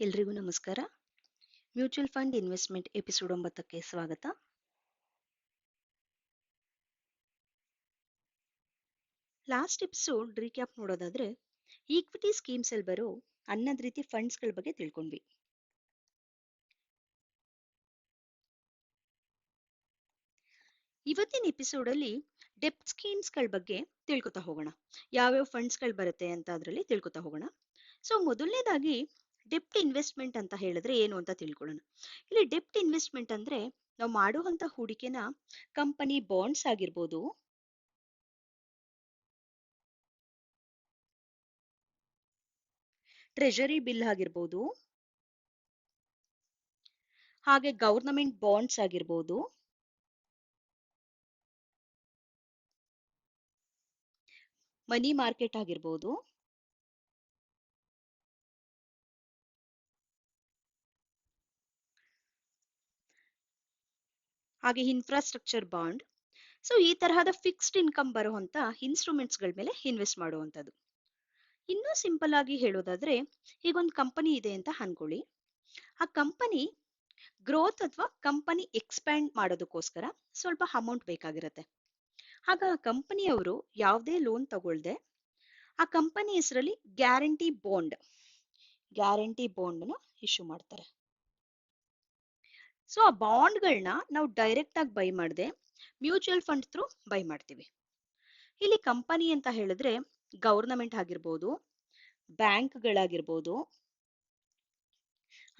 ಎಲ್ರಿಗೂ ನಮಸ್ಕಾರ. Mutual fund investment episode 9ಕ್ಕೆ ಸ್ವಾಗತ. ಲಾಸ್ಟ್ ಎಪಿಸೋಡ್ ರೀಕ್ಯಾಪ್ ನೋಡೋದಾದ್ರೆ ಈಕ್ವಿಟಿ ಸ್ಕೀಮ್ಸ್ ಅಲ್ಲಿ ಬರೋ ಅನ್ನದ ರೀತಿ ಫಂಡ್ಸ್ ಗಳ ಬಗ್ಗೆ ತಿಳ್ಕೊಂಡ್ವಿ. ಇವತ್ತಿನ ಎಪಿಸೋಡ್ ಅಲ್ಲಿ ಡೆಪ್ಟ್ ಸ್ಕೀಮ್ಸ್ ಗಳ ಬಗ್ಗೆ ತಿಳ್ಕೊತಾ ಹೋಗೋಣ. ಯಾವ್ಯಾವ ಫಂಡ್ಸ್ ಗಳು ಬರುತ್ತೆ ಅಂತ ಅದರಲ್ಲಿ ತಿಳ್ಕೊತಾ ಹೋಗೋಣ. ಸೊ ಮೊದಲನೇದಾಗಿ ಡೆಪ್ಟ್ ಇನ್ವೆಸ್ಟ್ಮೆಂಟ್ ಅಂತ ಹೇಳಿದ್ರೆ ಏನು ಅಂತ ತಿಳ್ಕೊಳ್ಳೋಣ. ಇಲ್ಲಿ ಡೆಪ್ಟ್ ಇನ್ವೆಸ್ಟ್ಮೆಂಟ್ ಅಂದ್ರೆ ನಾವು ಮಾಡುವಂತ ಹೂಡಿಕೆನ ಕಂಪನಿ ಬಾಂಡ್ಸ್ ಆಗಿರ್ಬೋದು, ಟ್ರೆಜರಿ ಬಿಲ್ ಆಗಿರ್ಬೋದು, ಹಾಗೆ ಗವರ್ನಮೆಂಟ್ ಬಾಂಡ್ಸ್ ಆಗಿರ್ಬೋದು, ಮನಿ ಮಾರ್ಕೆಟ್ ಆಗಿರ್ಬೋದು, ಹಾಗೆ ಇನ್ಫ್ರಾಸ್ಟ್ರಕ್ಚರ್ ಬಾಂಡ್. ಸೊ ಈ ತರಹದ ಫಿಕ್ಸ್ಡ್ ಇನ್ಕಮ್ ಬರುವಂತ ಇನ್ಸ್ಟ್ರೂಮೆಂಟ್ಸ್ ಗಳ ಮೇಲೆ ಇನ್ವೆಸ್ಟ್ ಮಾಡುವಂತದ್ದು. ಇನ್ನೂ ಸಿಂಪಲ್ ಆಗಿ ಹೇಳೋದಾದ್ರೆ, ಈಗ ಒಂದು ಕಂಪನಿ ಇದೆ ಅಂತ ಅನ್ಕೊಳ್ಳಿ. ಆ ಕಂಪನಿ ಗ್ರೋತ್ ಅಥವಾ ಕಂಪನಿ ಎಕ್ಸ್ಪ್ಯಾಂಡ್ ಮಾಡೋದಕ್ಕೋಸ್ಕರ ಸ್ವಲ್ಪ ಅಮೌಂಟ್ ಬೇಕಾಗಿರುತ್ತೆ. ಆಗ ಆ ಕಂಪನಿಯವರು ಯಾವುದೇ ಲೋನ್ ತಗೊಳ್ದೆ ಆ ಕಂಪನಿ ಹೆಸರಲ್ಲಿ ಗ್ಯಾರಂಟಿ ಬಾಂಡ್ ಇಶ್ಯೂ ಮಾಡ್ತಾರೆ. ಸೊ ಆ ಬಾಂಡ್ಗಳನ್ನ ನಾವು ಡೈರೆಕ್ಟ್ ಆಗಿ ಬೈ ಮಾಡದೆ ಮ್ಯೂಚುವಲ್ ಫಂಡ್ ಥ್ರೂ ಬೈ ಮಾಡ್ತೀವಿ. ಇಲ್ಲಿ ಕಂಪನಿ ಅಂತ ಹೇಳಿದ್ರೆ ಗವರ್ನಮೆಂಟ್ ಆಗಿರ್ಬೋದು, ಬ್ಯಾಂಕ್ಗಳಾಗಿರ್ಬೋದು,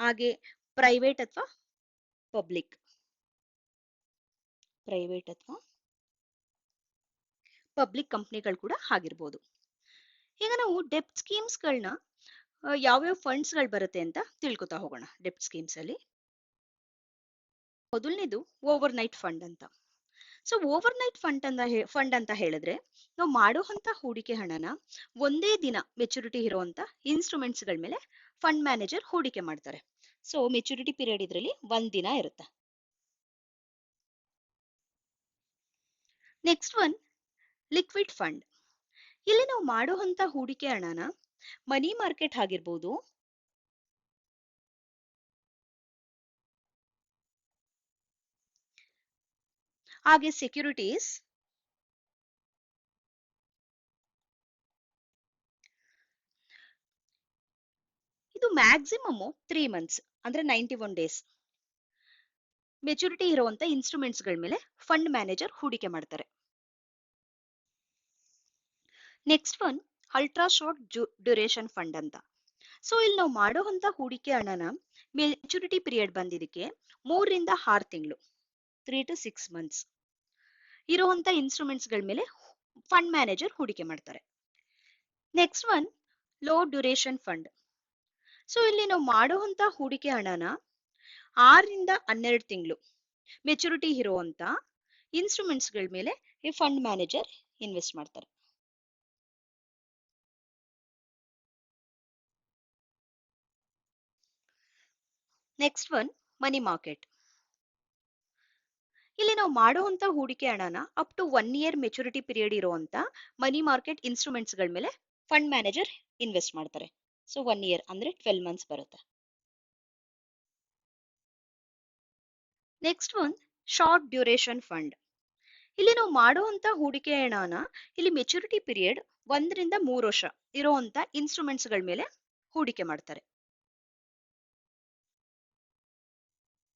ಹಾಗೆ ಪ್ರೈವೇಟ್ ಅಥವಾ ಪಬ್ಲಿಕ್ ಕಂಪ್ನಿಗಳು ಕೂಡ ಆಗಿರ್ಬೋದು. ಈಗ ನಾವು ಡೆಪ್ಟ್ ಸ್ಕೀಮ್ಸ್ಗಳನ್ನ ಯಾವ್ಯಾವ ಫಂಡ್ಸ್ ಗಳು ಬರುತ್ತೆ ಅಂತ ತಿಳ್ಕೊತಾ ಹೋಗೋಣ. ಡೆಪ್ಟ್ ಸ್ಕೀಮ್ಸ್ ಅಲ್ಲಿ ಮೊದಲನೇದು ಓವರ್ ನೈಟ್ ಫಂಡ್ ಅಂತ. ಸೊ ಓವರ್ ನೈಟ್ ಫಂಡ್ ಅಂತ ಹೇಳಿದ್ರೆ ನಾವು ಮಾಡುವಂತ ಹೂಡಿಕೆ ಹಣನ ಒಂದೇ ದಿನ ಮೆಚುರಿಟಿ ಇರುವಂತ ಇನ್ಸ್ಟ್ರೂಮೆಂಟ್ಸ್ ಗಳ ಮೇಲೆ ಫಂಡ್ ಮ್ಯಾನೇಜರ್ ಹೂಡಿಕೆ ಮಾಡ್ತಾರೆ. ಸೊ ಮೆಚುರಿಟಿ ಪೀರಿಯಡ್ ಇದರಲ್ಲಿ ಒಂದ್ ದಿನ ಇರುತ್ತೆ. Next one liquid fund. ಇಲ್ಲಿ ನಾವು ಮಾಡುವಂತ ಹೂಡಿಕೆ ಹಣನ ಮನಿ ಮಾರ್ಕೆಟ್ ಆಗಿರ್ಬೋದು, ಹಾಗೆ ಸೆಕ್ಯೂರಿಟೀಸ್, ಇದು ಮ್ಯಾಕ್ಸಿಮಮ್ 3 ಮಂತ್ಸ್ ಅಂದ್ರೆ 91 ಡೇಸ್ ಮೆಚುರಿಟಿ ಇರುವಂತ ಇನ್ಸ್ಟ್ರೂಮೆಂಟ್ಸ್ ಗಳ ಮೇಲೆ ಫಂಡ್ ಮ್ಯಾನೇಜರ್ ಹೂಡಿಕೆ ಮಾಡ್ತಾರೆ. Next one ultra short duration fund ಅಂತ. ಸೊ ಇಲ್ಲಿ ನಾವು ಮಾಡುವಂತ ಹೂಡಿಕೆ ಹಣನ ಮೆಚುರಿಟಿ ಪೀರಿಯಡ್ ಬಂದಿದ್ದಕ್ಕೆ 3 ರಿಂದ 6 ತಿಂಗಳು 3 to 6 ಮಂತ್ಸ್ ಇರುವಂತ ಇನ್ಸ್ಟ್ರೂಮೆಂಟ್ಸ್ ಗಳ ಮೇಲೆ ಫಂಡ್ ಮ್ಯಾನೇಜರ್ ಹೂಡಿಕೆ ಮಾಡ್ತಾರೆ. Next one low duration fund. So ಇಲ್ಲಿ ನಾವು ಮಾಡುವಂತ ಹೂಡಿಕೆ ಹಣನ 6 ರಿಂದ 12 ತಿಂಗಳು ಮೆಚುರಿಟಿ ಇರುವಂತ ಇನ್ಸ್ಟ್ರೂಮೆಂಟ್ಸ್ ಗಳ ಮೇಲೆ ಈ ಫಂಡ್ ಮ್ಯಾನೇಜರ್ ಇನ್ವೆಸ್ಟ್ ಮಾಡ್ತಾರೆ. Next one money market. ಇಲ್ಲಿ ನಾವು ಮಾಡುವಂತ ಹೂಡಿಕೆ ಹಣನ up to 1 year maturity period ಇರುವಂತ ಮನಿ ಮಾರ್ಕೆಟ್ ಇನ್ಸ್ಟ್ರೂಮೆಂಟ್ಸ್ ಗಳ ಮೇಲೆ ಫಂಡ್ ಮ್ಯಾನೇಜರ್ ಇನ್ವೆಸ್ಟ್ ಮಾಡ್ತಾರೆ. ಸೊ 1 ಇಯರ್ ಅಂದ್ರೆ 12 ಮಂತ್ಸ್ ಬರುತ್ತೆ. Next one short duration fund. ಇಲ್ಲಿ ನಾವು ಮಾಡುವಂತ ಹೂಡಿಕೆ ಹಣನ ಇಲ್ಲಿ ಮೆಚುರಿಟಿ ಪೀರಿಯಡ್ 1 ರಿಂದ 3 ವರ್ಷ ಇರುವಂತ ಇನ್ಸ್ಟ್ರೂಮೆಂಟ್ಸ್ ಗಳ ಮೇಲೆ ಹೂಡಿಕೆ ಮಾಡ್ತಾರೆ.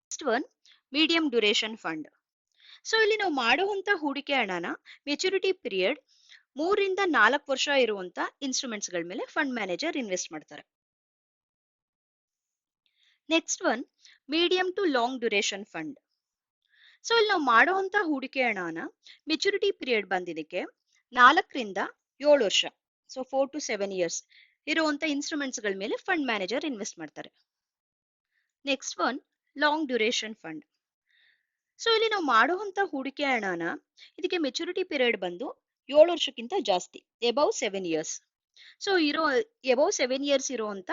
Next one medium duration fund. So ಇಲ್ಲಿ ನಾವು ಮಾಡುವಂತ ಹೂಡಿಕೆ ಹಣನ ಮೆಚುರಿಟಿ ಪೀರಿಯಡ್ 3 ರಿಂದ 4 ವರ್ಷ ಇರುವಂತ ಇನ್ಸ್ಟ್ರೂಮೆಂಟ್ಸ್ ಗಳ ಮೇಲೆ ಫಂಡ್ ಮ್ಯಾನೇಜರ್ ಇನ್ವೆಸ್ಟ್ ಮಾಡ್ತಾರೆ. Next one medium to long duration fund. So ಇಲ್ಲಿ ನಾವು ಮಾಡುವಂತ ಹೂಡಿಕೆ ಹಣನ ಮೆಚುರಿಟಿ ಪೀರಿಯಡ್ ಬಂದಿದ್ದಕ್ಕೆ 4 ರಿಂದ 7 ವರ್ಷ, ಸೊ 4 to 7 ಇಯರ್ಸ್ ಇರುವಂತ ಇನ್ಸ್ಟ್ರೂಮೆಂಟ್ಸ್ ಗಳ ಮೇಲೆ ಫಂಡ್ ಮ್ಯಾನೇಜರ್ ಇನ್ವೆಸ್ಟ್ ಮಾಡ್ತಾರೆ. Next one long duration fund. So ಇಲ್ಲಿ ನಾವು ಮಾಡುವಂತ ಹೂಡಿಕೆ ಹಣನ ಇದಕ್ಕೆ ಮೆಚುರಿಟಿ ಪೀರಿಯಡ್ ಬಂದು 7 ವರ್ಷಕ್ಕಿಂತ ಜಾಸ್ತಿ, above 7 years. So above 7 years ಇರುವಂತ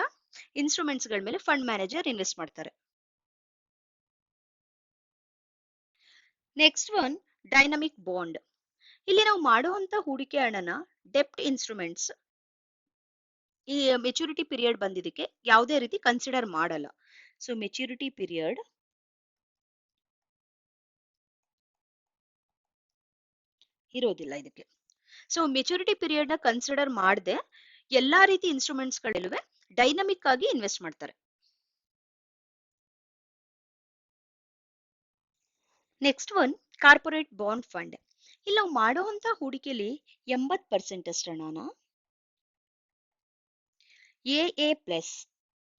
ಇನ್ಸ್ಟ್ರೂಮೆಂಟ್ಸ್ ಗಳ ಮೇಲೆ ಫಂಡ್ ಮ್ಯಾನೇಜರ್ ಇನ್ವೆಸ್ಟ್ ಮಾಡ್ತಾರೆ. Next one dynamic bond. ಇಲ್ಲಿ ನಾವು ಮಾಡುವಂತ ಹೂಡಿಕೆ ಹಣನ ಡೆಪ್ಟ್ ಇನ್ಸ್ಟ್ರೂಮೆಂಟ್ಸ್ ಈ ಮೆಚುರಿಟಿ ಪೀರಿಯಡ್ ಬಂದಿದ್ದಕ್ಕೆ ಯಾವುದೇ ರೀತಿ ಕನ್ಸಿಡರ್ ಮಾಡಲ್ಲ. ಸೊ ಮೆಚುರಿಟಿ ಪೀರಿಯಡ್ ಇರೋದಿಲ್ಲ ಇದಕ್ಕೆ. ಸೊ ಮೆಚುರಿಟಿ ಪೀರಿಯಡ್ ನ ಕನ್ಸಿಡರ್ ಮಾಡದೆ ಎಲ್ಲಾ ರೀತಿ ಇನ್ಸ್ಟ್ರೂಮೆಂಟ್ಸ್ ಗಳಲ್ಲೂ ಡೈನಮಿಕ್ ಆಗಿ ಇನ್ವೆಸ್ಟ್ ಮಾಡ್ತಾರೆ. Next one corporate bond fund. ಇಲ್ಲಿ ನಾವು ಮಾಡುವಂತ ಹೂಡಿಕೆಯಲ್ಲಿ 80% ಅಷ್ಟು ಹಣನ ಎ ಪ್ಲಸ್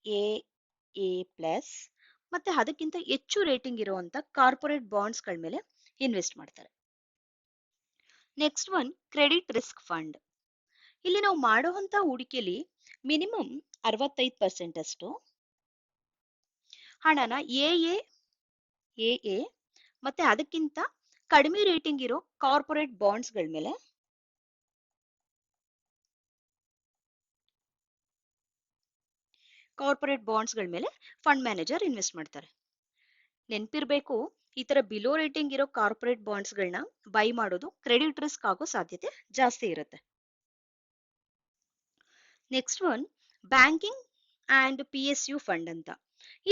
ಎ ಪ್ಲಸ್ ಮತ್ತೆ ಅದಕ್ಕಿಂತ ಹೆಚ್ಚು ರೇಟಿಂಗ್ ಇರುವಂತ ಕಾರ್ಪೊರೇಟ್ ಬಾಂಡ್ಸ್ ಗಳ ಮೇಲೆ ಇನ್ವೆಸ್ಟ್ ಮಾಡ್ತಾರೆ. Next one credit risk fund. ಇಲ್ಲಿ ನಾವು ಮಾಡುವಂತ ಹೂಡಿಕೆಯಲ್ಲಿ ಮಿನಿಮಮ್ 65% ಅಷ್ಟು ಹಣನ ಎ ಮತ್ತೆ ಅದಕ್ಕಿಂತ ಕಡಿಮೆ ರೇಟಿಂಗ್ ಇರೋ ಕಾರ್ಪೊರೇಟ್ ಬಾಂಡ್ಸ್ ಗಳ ಮೇಲೆ ಫಂಡ್ ಮ್ಯಾನೇಜರ್ ಇನ್ವೆಸ್ಟ್ ಮಾಡ್ತಾರೆ. ನೆನ್ಪಿರ್ಬೇಕು, ಈ ತರ ಬಿಲೋ ರೇಟಿಂಗ್ ಇರೋ ಕಾರ್ಪೊರೇಟ್ ಬಾಂಡ್ಸ್ ಗಳನ್ನ ಬೈ ಮಾಡೋದು ಕ್ರೆಡಿಟ್ ರಿಸ್ಕ್ ಆಗೋ ಸಾಧ್ಯತೆ ಜಾಸ್ತಿ ಇರುತ್ತೆ. Next one banking and PSU fund ಅಂತ.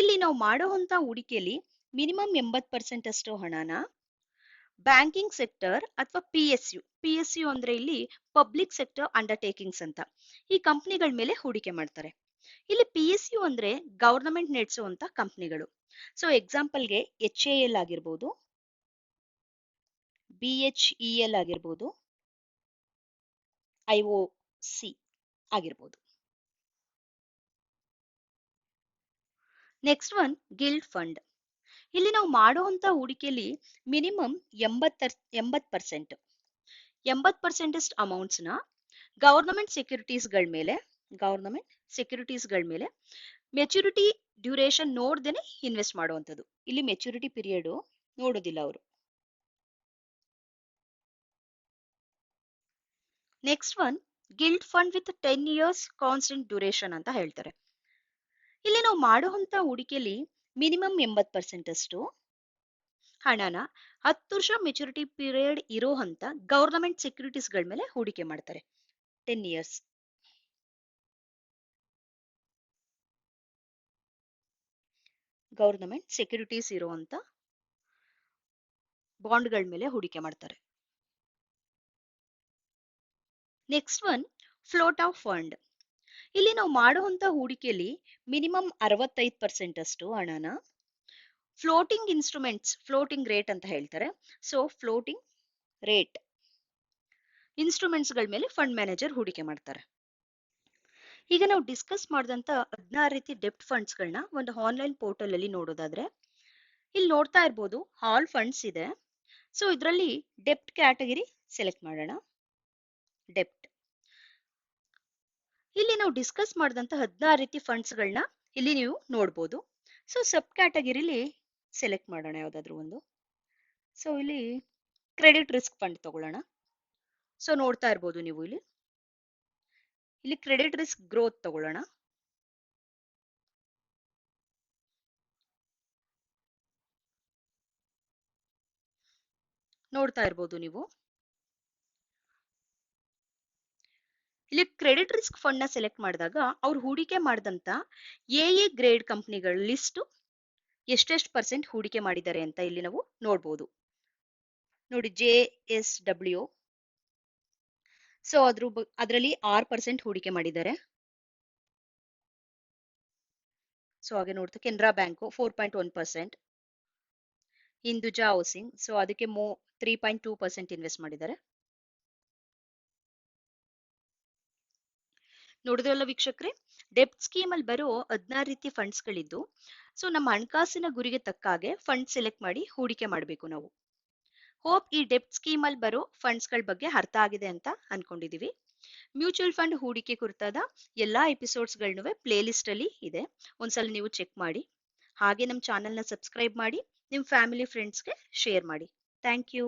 ಇಲ್ಲಿ ನಾವು ಮಾಡುವಂತ ಹೂಡಿಕೆಯಲ್ಲಿ ಮಿನಿಮಮ್ 80% ಅಷ್ಟು ಹಣನ ಬ್ಯಾಂಕಿಂಗ್ ಸೆಕ್ಟರ್ ಅಥವಾ PSU ಅಂದ್ರೆ ಇಲ್ಲಿ ಪಬ್ಲಿಕ್ ಸೆಕ್ಟರ್ ಅಂಡರ್ಟೇಕಿಂಗ್ಸ್ ಅಂತ ಈ ಕಂಪನಿಗಳ ಮೇಲೆ ಹೂಡಿಕೆ ಮಾಡ್ತಾರೆ. ಇಲ್ಲಿ PSU ಅಂದ್ರೆ ಗವರ್ನಮೆಂಟ್ ನಡೆಸುವಂತ ಕಂಪನಿಗಳು. ಸೊ ಎಕ್ಸಾಂಪಲ್ಗೆ HAL ಆಗಿರ್ಬೋದು, BHEL ಆಗಿರ್ಬೋದು, IOC ಆಗಿರ್ಬೋದು. Next one guild fund. ಇಲ್ಲಿ ನಾವು ಮಾಡುವಂತ ಹೂಡಿಕೆಯಲ್ಲಿ ಮಿನಿಮಮ್ 80% ಅಷ್ಟು ಅಮೌಂಟ್ಸ್ ನ ಗವರ್ನಮೆಂಟ್ ಸೆಕ್ಯೂರಿಟೀಸ್ ಗಳ ಮೇಲೆ ಮೆಚುರಿಟಿ ಡ್ಯೂರೇಷನ್ ನೋಡ್ದೇನೆ ಇನ್ವೆಸ್ಟ್ ಮಾಡುವಂಥದ್ದು. ಇಲ್ಲಿ ಮೆಚುರಿಟಿ ಪೀರಿಯಡ್ ನೋಡೋದಿಲ್ಲ ಅವರು. Next one guild fund with 10 years constant duration ಅಂತ ಹೇಳ್ತಾರೆ. ಇಲ್ಲಿ ನಾವು ಮಾಡುವಂತ ಹೂಡಿಕೆಯಲ್ಲಿ ಮಿನಿಮಮ್ 80% ಅಷ್ಟು ಹಣನ 10 ವರ್ಷ ಮೆಚುರಿಟಿ ಪೀರಿಯಡ್ ಇರೋ ಅಂತ ಗವರ್ನಮೆಂಟ್ ಸೆಕ್ಯೂರಿಟೀಸ್ ಗಳ ಮೇಲೆ ಹೂಡಿಕೆ ಮಾಡ್ತಾರೆ. 10 years. ಗವರ್ನಮೆಂಟ್ ಸೆಕ್ಯೂರಿಟೀಸ್ ಇರುವಂತ ಬಾಂಡ್ಗಳ ಮೇಲೆ ಹೂಡಿಕೆ ಮಾಡ್ತಾರೆ. Next one float of fund. ಇಲ್ಲಿ ನಾವು ಮಾಡುವಂತ ಹೂಡಿಕೆಯಲ್ಲಿ ಮಿನಿಮಮ್ 65% ಅಷ್ಟು ಹಣನ ಫ್ಲೋಟಿಂಗ್ ಇನ್ಸ್ಟ್ರೂಮೆಂಟ್ಸ್, ಫ್ಲೋಟಿಂಗ್ ರೇಟ್ ಅಂತ ಹೇಳ್ತಾರೆ. ಸೊ ಫ್ಲೋಟಿಂಗ್ ರೇಟ್ ಇನ್ಸ್ಟ್ರೂಮೆಂಟ್ಸ್ ಗಳ ಮೇಲೆ ಫಂಡ್ ಮ್ಯಾನೇಜರ್ ಹೂಡಿಕೆ ಮಾಡ್ತಾರೆ. ಈಗ ನಾವು ಡಿಸ್ಕಸ್ ಮಾಡಿದಂತ 16 ರೀತಿ ಡೆಪ್ಟ್ ಫಂಡ್ಸ್ ಗಳನ್ನ ಒಂದು ಆನ್ಲೈನ್ ಪೋರ್ಟಲ್ ಅಲ್ಲಿ ನೋಡೋದಾದ್ರೆ ಇಲ್ಲಿ ನೋಡ್ತಾ ಇರ್ಬೋದು ಆಲ್ ಫಂಡ್ಸ್ ಇದೆ. ಸೊ ಇದರಲ್ಲಿ ಡೆಪ್ಟ್ ಕ್ಯಾಟಗರಿ ಸೆಲೆಕ್ಟ್ ಮಾಡೋಣ. ಡೆಪ್ಟ್. ಇಲ್ಲಿ ನಾವು ಡಿಸ್ಕಸ್ ಮಾಡಿದಂತ 16 ರೀತಿ ಫಂಡ್ಸ್ ಗಳನ್ನ ಇಲ್ಲಿ ನೀವು ನೋಡ್ಬೋದು. ಸೊ ಸಬ್ ಕ್ಯಾಟಗರಿಲಿ ಸೆಲೆಕ್ಟ್ ಮಾಡೋಣ ಯಾವ್ದಾದ್ರು ಒಂದು. ಸೊ ಇಲ್ಲಿ ಕ್ರೆಡಿಟ್ ರಿಸ್ಕ್ ಫಂಡ್ ತಗೊಳ್ಳೋಣ. ಸೊ ನೋಡ್ತಾ ಇರ್ಬೋದು ನೀವು ಇಲ್ಲಿ ಕ್ರೆಡಿಟ್ ರಿಸ್ಕ್ ಗ್ರೋತ್ ತಗೊಳ್ಳೋಣ. ನೋಡ್ತಾ ಇರ್ಬೋದು ನೀವು ಇಲ್ಲಿ ಕ್ರೆಡಿಟ್ ರಿಸ್ಕ್ ಫಂಡ್ ನ ಸೆಲೆಕ್ಟ್ ಮಾಡಿದಾಗ ಅವ್ರು ಹೂಡಿಕೆ ಮಾಡಿದಂತ ಎ ಗ್ರೇಡ್ ಕಂಪನಿಗಳ ಲಿಸ್ಟ್ ಎಷ್ಟೆಷ್ಟು ಪರ್ಸೆಂಟ್ ಹೂಡಿಕೆ ಮಾಡಿದ್ದಾರೆ ಅಂತ ಇಲ್ಲಿ ನಾವು ನೋಡ್ಬೋದು. ನೋಡಿ JSW. ಸೊ ಅದರಲ್ಲಿ 6% ಹೂಡಿಕೆ ಮಾಡಿದ್ದಾರೆ. ಸೊ ಹಾಗೆ ನೋಡ್ತಾ Canara bank 4.1%, Hinduja housing so ಅದಕ್ಕೆ 3.2% ಇನ್ವೆಸ್ಟ್ ಮಾಡಿದ್ದಾರೆ. ನೋಡಿದ್ರಲ್ಲ ವೀಕ್ಷಕರೇ, ಡೆಪ್ಟ್ ಸ್ಕೀಮ್ ಅಲ್ಲಿ ಬರೋ 16 ರೀತಿ ಫಂಡ್ಸ್ ಗಳಿದ್ದು, ಸೊ ನಮ್ಮ ಹಣಕಾಸಿನ ಗುರಿಗೆ ತಕ್ಕ ಹಾಗೆ ಫಂಡ್ ಸೆಲೆಕ್ಟ್ ಮಾಡಿ ಹೂಡಿಕೆ ಮಾಡಬೇಕು ನಾವು. ಹೋಪ್ ಈ ಡೆಪ್ಟ್ ಸ್ಕೀಮ್ ಅಲ್ಲಿ ಬರೋ ಫಂಡ್ಸ್ ಗಳ ಬಗ್ಗೆ ಅರ್ಥ ಆಗಿದೆ ಅಂತ ಅನ್ಕೊಂಡಿದೀವಿ. ಮ್ಯೂಚುವಲ್ ಫಂಡ್ ಹೂಡಿಕೆ ಕುರಿತಾದ ಎಲ್ಲಾ ಎಪಿಸೋಡ್ಸ್ ಗಳನ್ನೂ ಪ್ಲೇ ಲಿಸ್ಟ್ ಅಲ್ಲಿ ಇದೆ, ಒಂದ್ಸಲ ನೀವು ಚೆಕ್ ಮಾಡಿ. ಹಾಗೆ ನಮ್ಮ ಚಾನೆಲ್ ನ ಸಬ್ಸ್ಕ್ರೈಬ್ ಮಾಡಿ, ನಿಮ್ ಫ್ಯಾಮಿಲಿ ಫ್ರೆಂಡ್ಸ್ಗೆ ಶೇರ್ ಮಾಡಿ. Thank you.